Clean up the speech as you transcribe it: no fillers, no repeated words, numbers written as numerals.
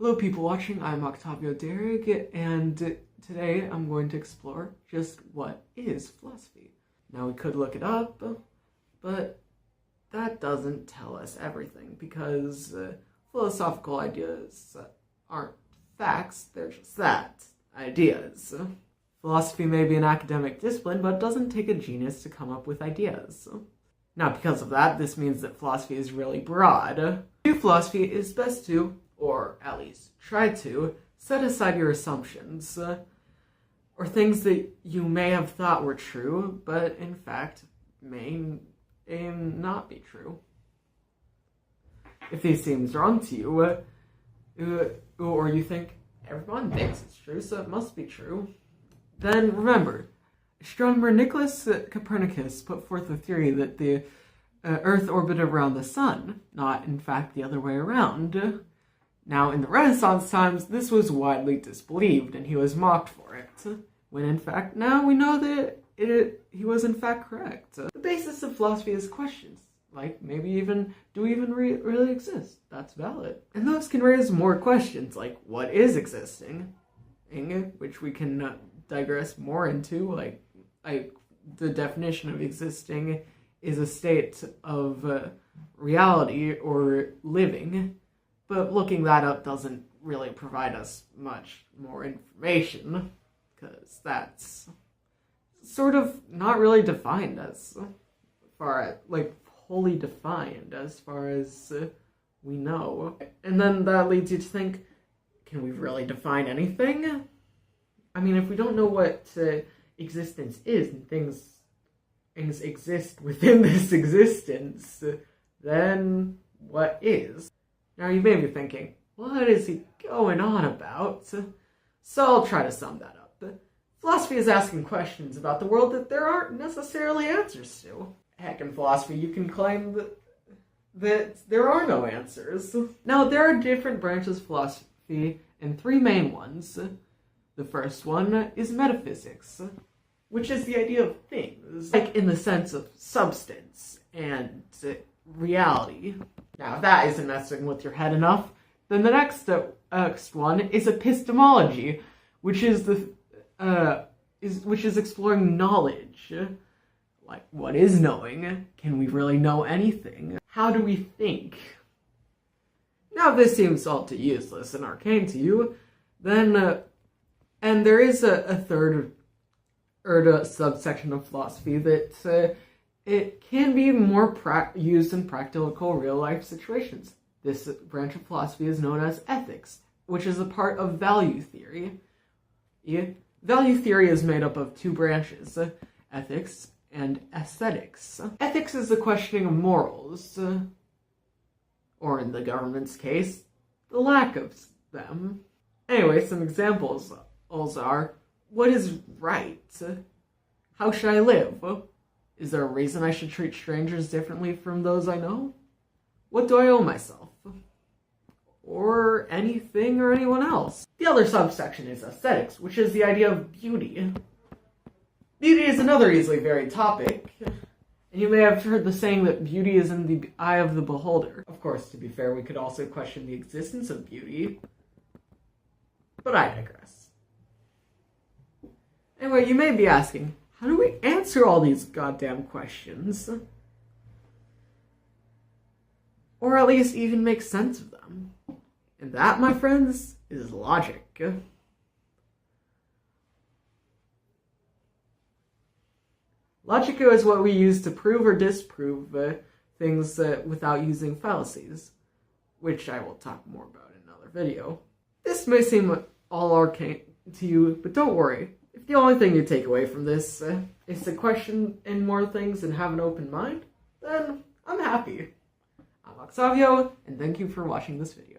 Hello people watching, I'm Octavio Derrig, and today I'm going to explore just what is philosophy. Now we could look it up, but that doesn't tell us everything, because philosophical ideas aren't facts, they're just that, ideas. Philosophy may be an academic discipline, but it doesn't take a genius to come up with ideas. Now because of that, this means that philosophy is really broad. To do philosophy is best to, or at least try to, set aside your assumptions, or things that you may have thought were true, but in fact may not be true. If this seems wrong to you, or you think everyone thinks it's true, so it must be true, then remember, astronomer Nicholas Copernicus put forth the theory that the Earth orbited around the Sun, not in fact the other way around. Now, in the Renaissance times, this was widely disbelieved, and he was mocked for it, when in fact, now we know that he was in fact correct. The basis of philosophy is questions, like maybe even, do we even really exist? That's valid. And those can raise more questions, like what is existing? Which we can digress more into, like the definition of existing is a state of reality or living. But looking that up doesn't really provide us much more information, because that's sort of not really defined as far as, like, wholly defined as far as we know. And then that leads you to think, can we really define anything? I mean, if we don't know what existence is, and things exist within this existence, then what is? Now you may be thinking, what is he going on about? So I'll try to sum that up. Philosophy is asking questions about the world that there aren't necessarily answers to. Heck, in philosophy you can claim that there are no answers. Now there are different branches of philosophy, and three main ones. The first one is metaphysics, which is the idea of things, like in the sense of substance and reality. Now, if that isn't messing with your head enough, then the next one is epistemology, which is exploring knowledge. Like, what is knowing? Can we really know anything? How do we think? Now, if this seems all too useless and arcane to you, then and there is a third subsection of philosophy that it can be more used in practical real-life situations. This branch of philosophy is known as ethics, which is a part of value theory. Value theory is made up of two branches, ethics and aesthetics. Ethics is the questioning of morals, or in the government's case, the lack of them. Anyway, some examples are, what is right? How should I live? Is there a reason I should treat strangers differently from those I know? What do I owe myself? Or anything or anyone else? The other subsection is aesthetics, which is the idea of beauty. Beauty is another easily varied topic, and you may have heard the saying that beauty is in the eye of the beholder. Of course, to be fair, we could also question the existence of beauty, but I digress. Anyway, you may be asking, how do we answer all these goddamn questions? Or at least even make sense of them. And that, my friends, is logic. Logic is what we use to prove or disprove things without using fallacies, which I will talk more about in another video. This may seem all arcane to you, but don't worry. If the only thing you take away from this is to question and more things and have an open mind, then I'm happy. I'm Octavio, and thank you for watching this video.